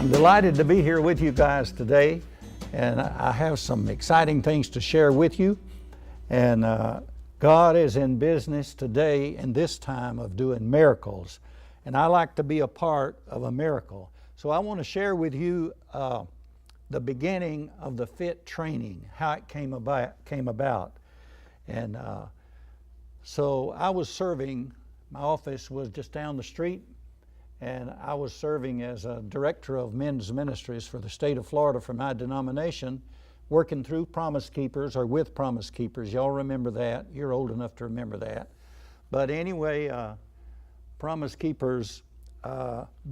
I'm delighted to be here with you guys today, and I have some exciting things to share with you. And God is in business today in this time of doing miracles, and I like to be a part of a miracle. So I want to share with you the beginning of the FIT training, how it came about. And so I was serving, my office was just down the street, and I was serving as a director of men's ministries for the state of Florida for my denomination, working through Promise Keepers or with Promise Keepers. Y'all remember that. You're old enough to remember that. But anyway, Promise Keepers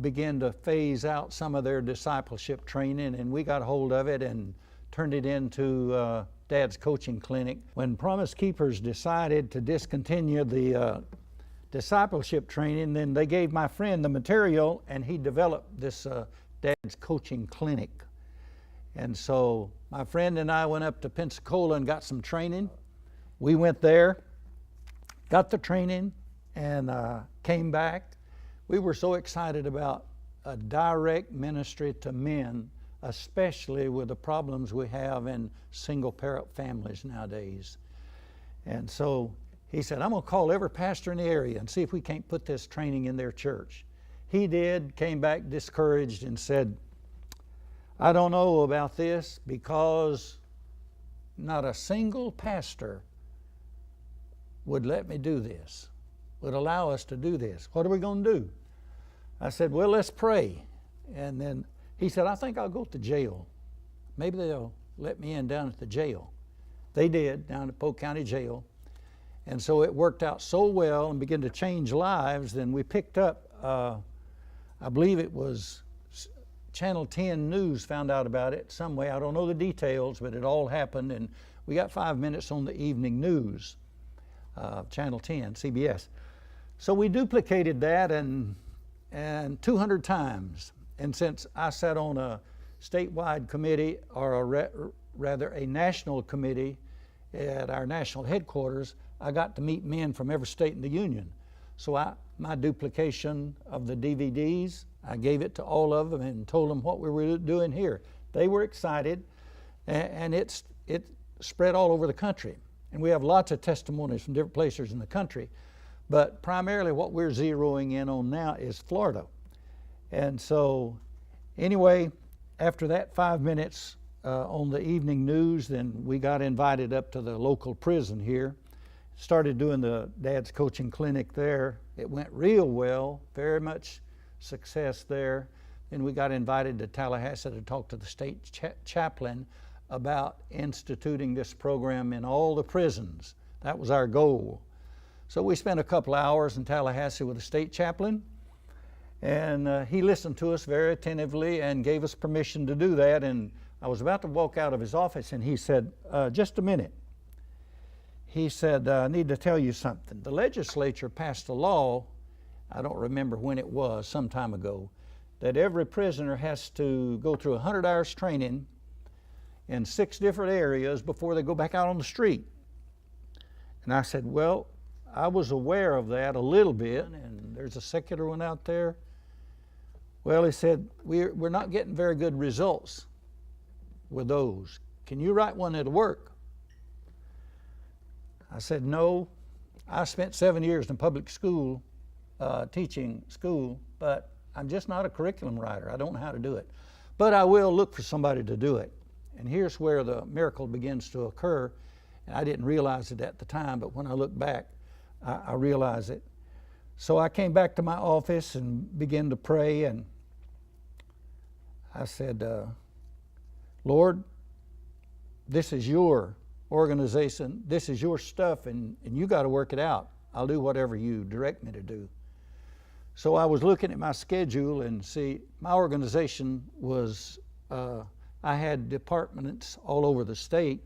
began to phase out some of their discipleship training, and we got hold of it and turned it into Dad's Coaching Clinic. When Promise Keepers decided to discontinue the discipleship training, then they gave my friend the material, and he developed this Dad's Coaching Clinic. And so my friend and I went up to Pensacola and got some training. We went there, got the training, and came back. We were so excited about a direct ministry to men, especially with the problems we have in single parent families nowadays. And so he said, I'm going to call every pastor in the area and see if we can't put this training in their church. He did, came back discouraged and said, I don't know about this because not a single pastor would let me do this, would allow us to do this. What are we going to do? I said, well, let's pray. And then he said, I think I'll go to jail. Maybe they'll let me in down at the jail. They did, down at Polk County Jail. And so it worked out so well and began to change lives. Then we picked up, I believe it was Channel 10 News found out about it some way. I don't know the details, but it all happened. And we got 5 minutes on the evening news, Channel 10, CBS. So we duplicated that and 200 times. And since I sat on a statewide committee, or rather a national committee at our national headquarters, I got to meet men from every state in the union. So my duplication of the DVDs, I gave it to all of them and told them what we were doing here. They were excited, and it spread all over the country. And we have lots of testimonies from different places in the country, but primarily what we're zeroing in on now is Florida. And so anyway, after that 5 minutes on the evening news, then we got invited up to the local prison here. Started doing the Dad's Coaching Clinic there. It went real well, very much success there. Then we got invited to Tallahassee to talk to the state chaplain about instituting this program in all the prisons. That was our goal. So we spent a couple hours in Tallahassee with the state chaplain, and he listened to us very attentively and gave us permission to do that. And I was about to walk out of his office, and he said, just a minute. He said, I need to tell you something. The legislature passed a law, I don't remember when it was, some time ago, that every prisoner has to go through 100 hours training in 6 different areas before they go back out on the street. And I said, well, I was aware of that a little bit, and there's a secular one out there. Well, he said, we're not getting very good results with those. Can you write one that'll work? I said, no. I spent 7 years in public school, teaching school, but I'm just not a curriculum writer. I don't know how to do it. But I will look for somebody to do it. And here's where the miracle begins to occur. And I didn't realize it at the time, but when I look back, I realize it. So I came back to my office and began to pray, and I said, Lord, this is your organization, this is your stuff, and you got to work it out. I'll do whatever you direct me to do. So I was looking at my schedule, and see, my organization was, I had departments all over the state,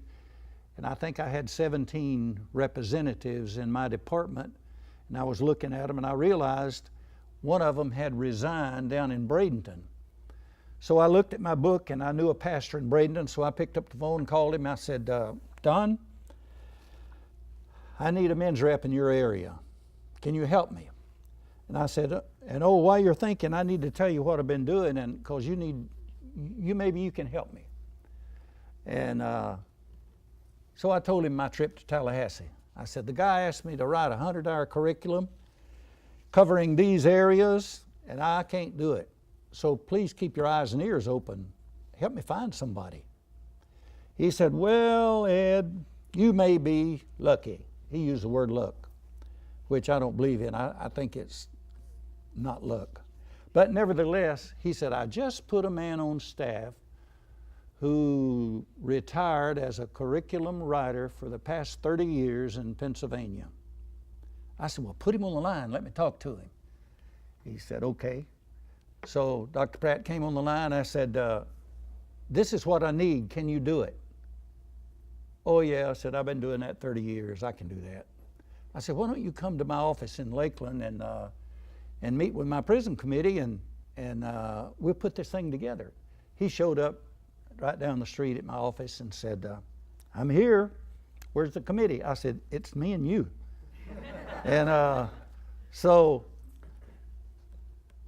and I think I had 17 representatives in my department, and I was looking at them, and I realized one of them had resigned down in Bradenton. So I looked at my book, and I knew a pastor in Bradenton, so I picked up the phone and called him. I said, Don, I need a men's rep in your area. Can you help me? And I said, and oh, while you're thinking, I need to tell you what I've been doing, and because you need maybe you can help me. And so I told him my trip to Tallahassee. I said, the guy asked me to write a 100-hour curriculum covering these areas, and I can't do it. So please keep your eyes and ears open. Help me find somebody. He said, well, Ed, you may be lucky. He used the word luck, which I don't believe in. I think it's not luck. But nevertheless, he said, I just put a man on staff who retired as a curriculum writer for the past 30 years in Pennsylvania. I said, well, put him on the line. Let me talk to him. He said, okay. So Dr. Pratt came on the line. I said, this is what I need. Can you do it? Oh, yeah. I said, I've been doing that 30 years. I can do that. I said, why don't you come to my office in Lakeland and meet with my prison committee, and we'll put this thing together. He showed up right down the street at my office and said, I'm here. Where's the committee? I said, it's me and you. And so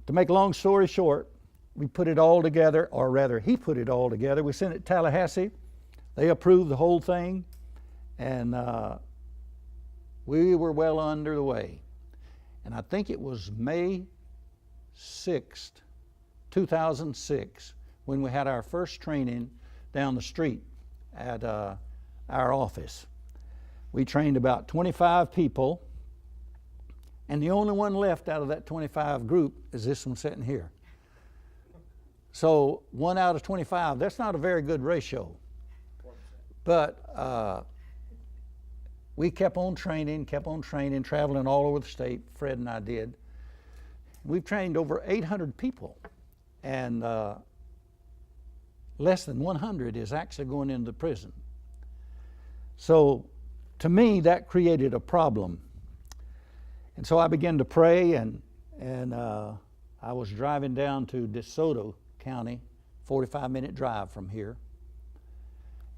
to make a long story short, we put it all together, or rather he put it all together. We sent it to Tallahassee. They approved the whole thing, and we were well under the way. And I think it was May 6th, 2006, when we had our first training down the street at our office. We trained about 25 people, and the only one left out of that 25 group is this one sitting here. So 1 out of 25, that's not a very good ratio. But we kept on training, traveling all over the state. Fred and I did. We've trained over 800 people, and less than 100 is actually going into the prison. So to me, that created a problem. And so I began to pray, and I was driving down to DeSoto County, 45-minute drive from here.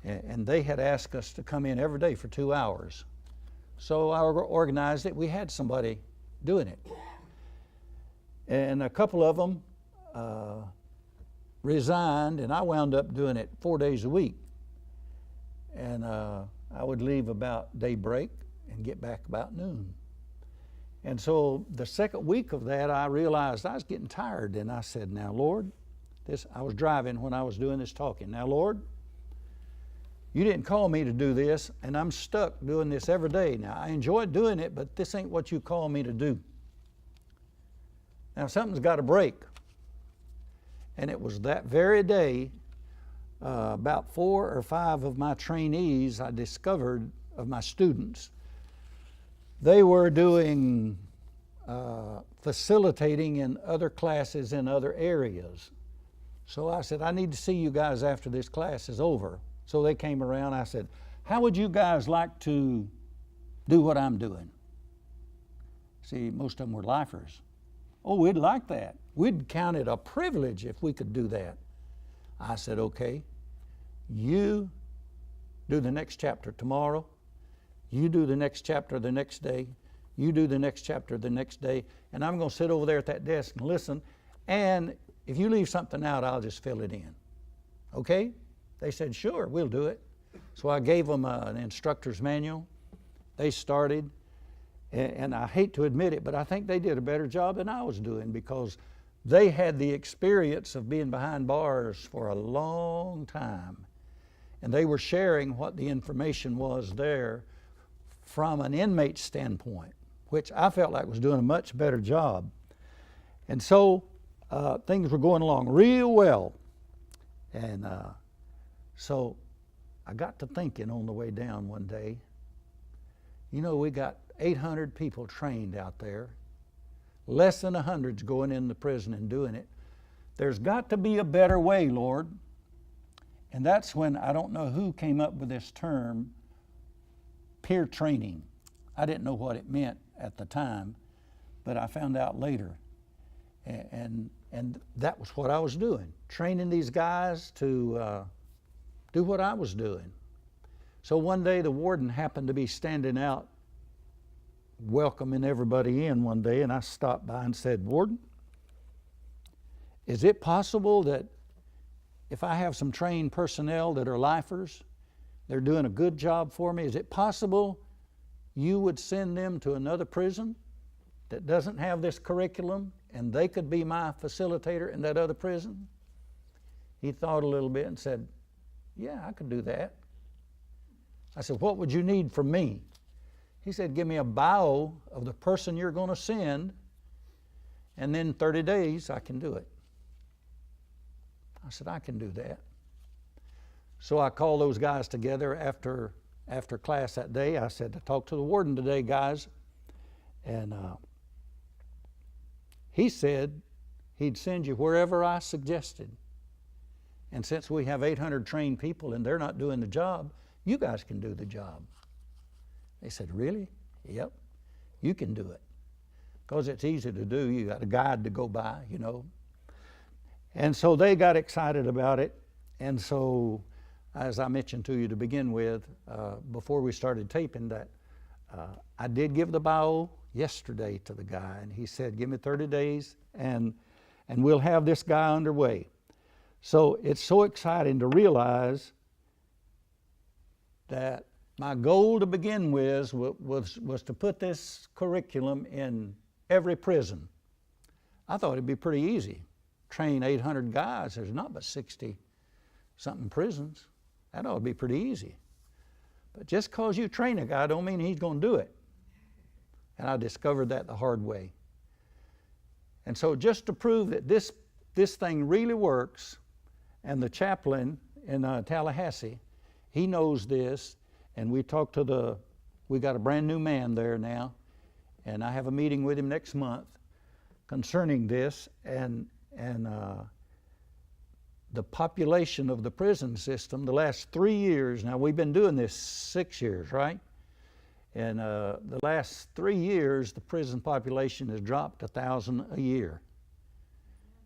And they had asked us to come in every day for 2 hours. So I organized it. We had somebody doing it. And a couple of them resigned, and I wound up doing it 4 days a week. And I would leave about daybreak and get back about noon. And so the second week of that, I realized I was getting tired, and I said, now, Lord, I was driving when I was doing this talking. Now, Lord, you didn't call me to do this, and I'm stuck doing this every day. Now, I enjoy doing it, but this ain't what you call me to do. Now, something's got to break. And it was that very day, about 4 or 5 of my trainees I discovered, of my students, they were doing facilitating in other classes in other areas. So I said, I need to see you guys after this class is over. So they came around. I said, how would you guys like to do what I'm doing? See, most of them were lifers. Oh, we'd like that. We'd count it a privilege if we could do that. I said, okay, you do the next chapter tomorrow. You do the next chapter the next day. You do the next chapter the next day. And I'm going to sit over there at that desk and listen. And if you leave something out, I'll just fill it in. Okay? They said, sure, we'll do it. So I gave them an instructor's manual. They started, and I hate to admit it, but I think they did a better job than I was doing, because they had the experience of being behind bars for a long time. And they were sharing what the information was there from an inmate standpoint, which I felt like was doing a much better job. And so things were going along real well. And so I got to thinking on the way down one day, you know, we got 800 people trained out there. Less than 100's going in the prison and doing it. There's got to be a better way, Lord. And that's when, I don't know who came up with this term, peer training. I didn't know what it meant at the time, but I found out later. And that was what I was doing, training these guys to do what I was doing. So one day the warden happened to be standing out welcoming everybody in one day, and I stopped by and said, Warden, is it possible that if I have some trained personnel that are lifers, they're doing a good job for me, is it possible you would send them to another prison that doesn't have this curriculum and they could be my facilitator in that other prison? He thought a little bit and said, yeah, I could do that. I said, what would you need from me? He said, give me a bio of the person you're going to send, and then 30 days I can do it. I said, I can do that. So I called those guys together after class that day. I said, to talk to the warden today, guys. And he said he'd send you wherever I suggested. And since we have 800 trained people and they're not doing the job, you guys can do the job. They said, really? Yep, you can do it. Because it's easy to do. You got a guide to go by, you know. And so they got excited about it. And so, as I mentioned to you to begin with, before we started taping, that I did give the bio yesterday to the guy, and he said, give me 30 days and we'll have this guy underway. So it's so exciting to realize that my goal to begin with was to put this curriculum in every prison. I thought it'd be pretty easy. Train 800 guys, there's not but 60-something prisons. That ought to be pretty easy. But just because you train a guy don't mean he's going to do it. And I discovered that the hard way. And so just to prove that this thing really works, and the chaplain in Tallahassee, he knows this, and we got a brand new man there now, and I have a meeting with him next month concerning this, and the population of the prison system the last 3 years, now we've been doing this 6 years, right? And the last 3 years, the prison population has dropped 1,000 a year.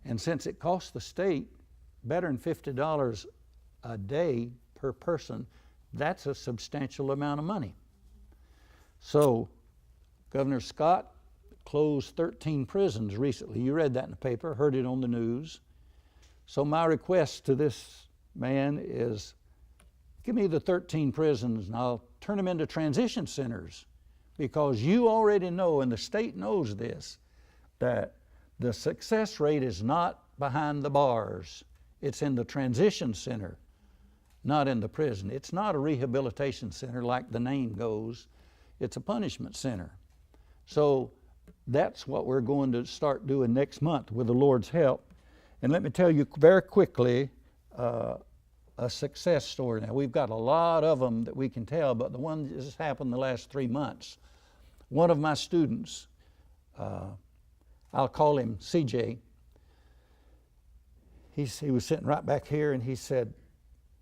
And since it costs the state better than $50 a day per person, that's a substantial amount of money. So Governor Scott closed 13 prisons recently. You read that in the paper, heard it on the news. So my request to this man is, give me the 13 prisons and I'll turn them into transition centers, because you already know, and the state knows this, that the success rate is not behind the bars. It's in the transition center, not in the prison. It's not a rehabilitation center like the name goes. It's a punishment center. So that's what we're going to start doing next month with the Lord's help. And let me tell you very quickly a success story. Now, we've got a lot of them that we can tell, but the one that just happened the last 3 months. One of my students, I'll call him CJ, he was sitting right back here, and he said,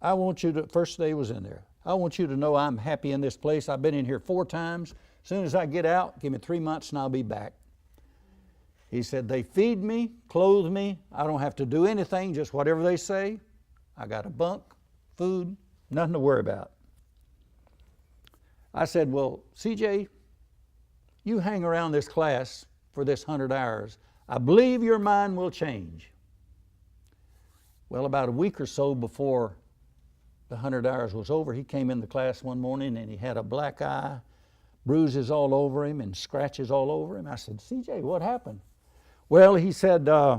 I want you to, first day he was in there, I want you to know I'm happy in this place. I've been in here 4 times. As soon as I get out, give me 3 months and I'll be back. He said, they feed me, clothe me. I don't have to do anything, just whatever they say. I got a bunk, food, nothing to worry about. I said, well, CJ, you hang around this class for this 100 hours. I believe your mind will change. Well, about a week or so before the 100 hours was over, he came in the class one morning and he had a black eye, bruises all over him and scratches all over him. I said, CJ, what happened? Well, he said, I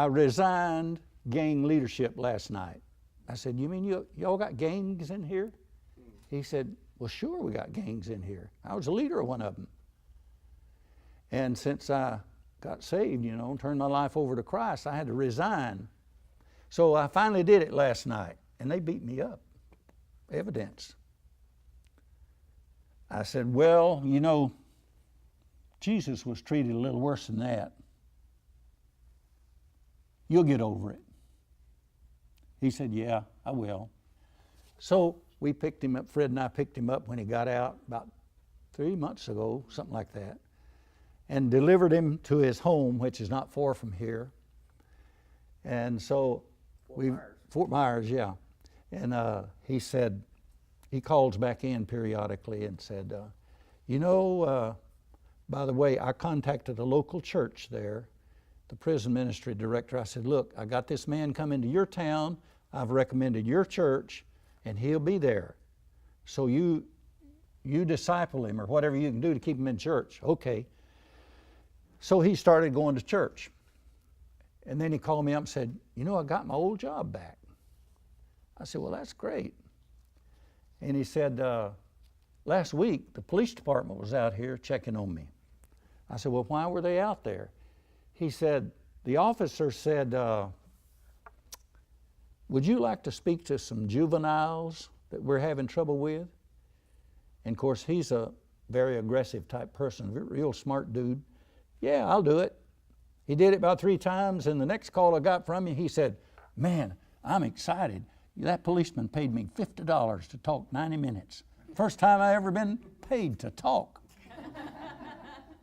resigned gang leadership last night. I said, you mean y'all got gangs in here? He said, well, sure, we got gangs in here. I was the leader of one of them. And since I got saved, turned my life over to Christ, I had to resign. So I finally did it last night, and they beat me up. Evidence. I said, well, Jesus was treated a little worse than that. You'll get over it. He said, yeah, I will. So we picked him up, Fred and I picked him up when he got out about 3 months ago, something like that, and delivered him to his home, which is not far from here. And so Fort Myers, yeah. And he said, he calls back in periodically and said, by the way, I contacted a local church there. the prison ministry director, I said, look, I got this man coming to your town. I've recommended your church, and he'll be there. So you disciple him or whatever you can do to keep him in church. Okay. So he started going to church. And then he called me up and said, you know, I got my old job back. I said, well, that's great. And he said, last week, the police department was out here checking on me. I said, well, why were they out there? He said, the officer said, would you like to speak to some juveniles that we're having trouble with? And of course, he's a very aggressive type person, real smart dude. Yeah, I'll do it. He did it about 3 times, and the next call I got from him, he said, man, I'm excited. That policeman paid me $50 to talk 90 minutes. First time I ever been paid to talk.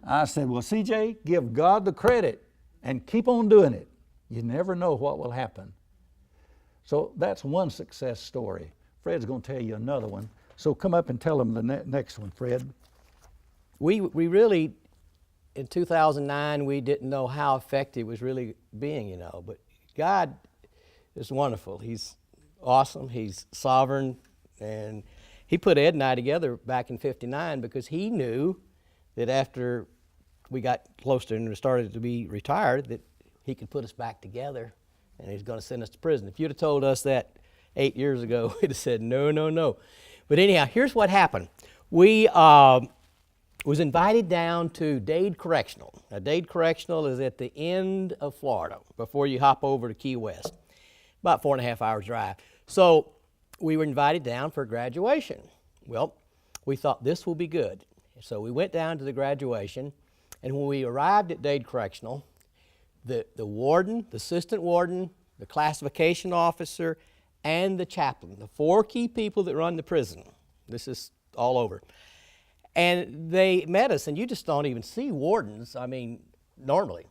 I said, well, CJ, give God the credit and keep on doing it. You never know what will happen. So that's one success story. Fred's going to tell you another one. So come up and tell them the next one, Fred. We really, in 2009, we didn't know how effective it was really being, you know. But God is wonderful. He's awesome. He's sovereign. And he put Ed and I together back in '59 because he knew that after we got closer and started to be retired, that he could put us back together and he's going to send us to prison. If you'd have told us that 8 years ago, we'd have said, no, no, no. But anyhow, here's what happened. We was invited down to Dade Correctional. Now, Dade Correctional is at the end of Florida before you hop over to Key West, about 4.5 hours drive. So we were invited down for graduation. Well, we thought this will be good. So we went down to the graduation, and when we arrived at Dade Correctional, the warden, the assistant warden, the classification officer, and the chaplain, the 4 key people that run the prison. This is all over. And they met us, and you just don't even see wardens, I mean, normally.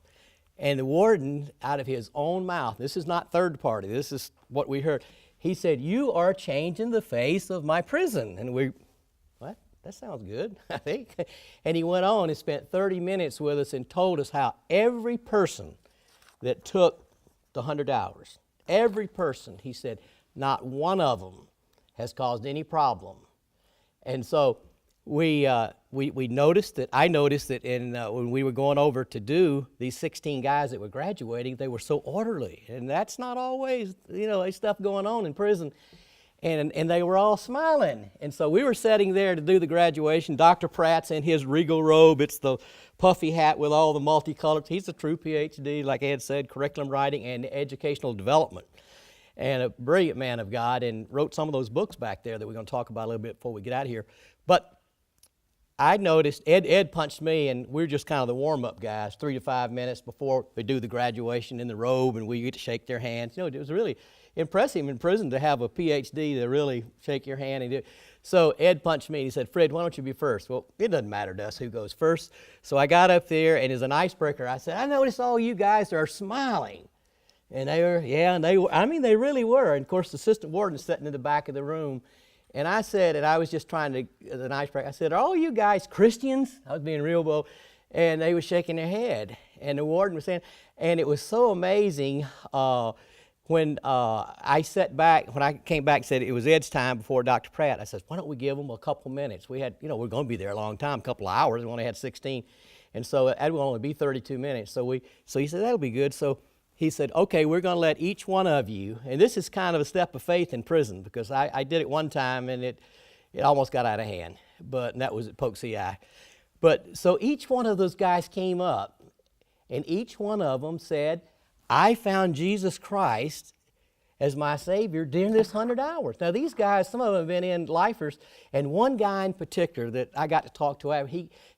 And the warden, out of his own mouth, this is not third party, this is what we heard, he said, you are changing the face of my prison. And we, what? That sounds good, I think. And he went on and spent 30 minutes with us and told us how every person that took the 100 hours, every person, he said, not one of them has caused any problem. And so we noticed that, I noticed that when we were going over to do these 16 guys that were graduating, they were so orderly. And that's not always, you know, there's stuff going on in prison. And they were all smiling. And so we were sitting there to do the graduation. Dr. Pratt's in his regal robe. It's the puffy hat with all the multicolored. He's a true PhD, like Ed said, curriculum writing and educational development. And a brilliant man of God, and wrote some of those books back there that we're going to talk about a little bit before we get out of here. But I noticed, Ed punched me, and we're just kind of the warm-up guys, 3 to 5 minutes before we do the graduation in the robe, and we get to shake their hands. You know, it was really impressive in prison to have a PhD to really shake your hand. And do. So Ed punched me, and he said, Fred, why don't you be first? Well, it doesn't matter to us who goes first. So I got up there, and as an icebreaker, I said, I noticed all you guys are smiling. And they were, yeah, and they were, I mean, they really were. And of course, the assistant warden is sitting in the back of the room. And I said, and I was just trying to, as an icebreaker, I said, are all you guys Christians? I was being real bold. And they were shaking their head. And the warden was saying, and it was so amazing when I sat back, when I came back and said it was Ed's time before Dr. Pratt, I said, why don't we give them a couple minutes? We had, you know, we're going to be there a long time, a couple of hours. We only had 16. And so it will only be 32 minutes. So he said, that'll be good. So he said, okay, we're going to let each one of you, and this is kind of a step of faith in prison, because I did it one time and it almost got out of hand, and that was at Polk CI. But so each one of those guys came up, and each one of them said, I found Jesus Christ as my Savior during this 100 hours. Now these guys, some of them have been in lifers, and one guy in particular that I got to talk to,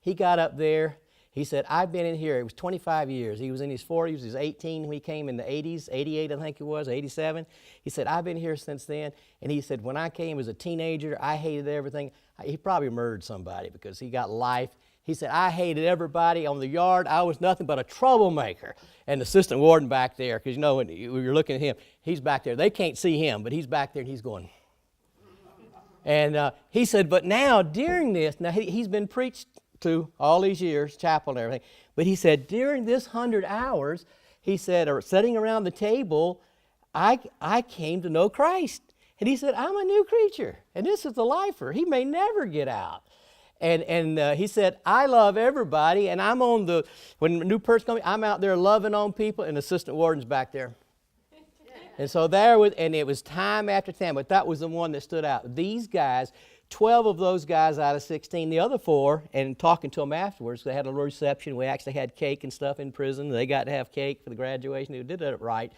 he got up there. He said, I've been in here, it was 25 years. He was in his 40s, he was 18 when he came in the 80s, 88 I think it was, 87. He said, I've been here since then. And he said, when I came as a teenager, I hated everything. He probably murdered somebody because he got life. He said, I hated everybody on the yard. I was nothing but a troublemaker. And the assistant warden back there, because you know, when you're looking at him, he's back there. They can't see him, but he's back there and he's going. And he said, but now during this, now he's been preached to all these years, chapel and everything. But he said, during this 100 hours, he said, or sitting around the table, I came to know Christ. And he said, I'm a new creature, and this is the lifer. He may never get out. And he said, I love everybody, and I'm on the, when a new person comes, I'm out there loving on people, and the assistant warden's back there. And so and it was time after time, but that was the one that stood out. These guys, 12 of those guys out of 16, the other 4, and talking to them afterwards, they had a little reception. We actually had cake and stuff in prison. They got to have cake for the graduation. They did it right.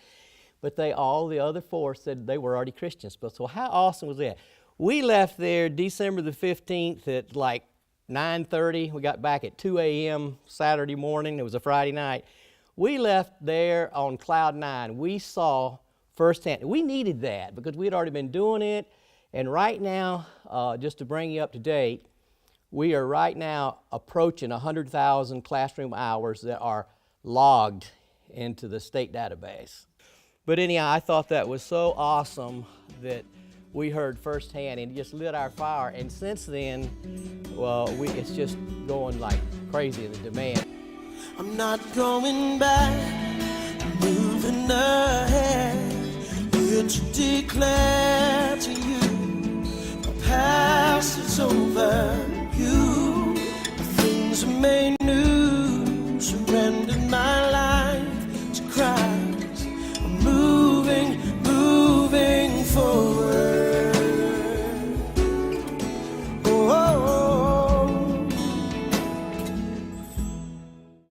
But the other 4 said they were already Christians. But so how awesome was that? We left there December the 15th at like 9:30. We got back at 2 a.m. Saturday morning. It was a Friday night. We left there on cloud 9. We saw firsthand. We needed that because we had already been doing it. And right now, just to bring you up to date, we are right now approaching 100,000 classroom hours that are logged into the state database. But anyhow, I thought that was so awesome that we heard firsthand and just lit our fire. And since then, well, it's just going like crazy in the demand. I'm not going back, I'm moving ahead. Here to declare to you, my past is over. You, the things are made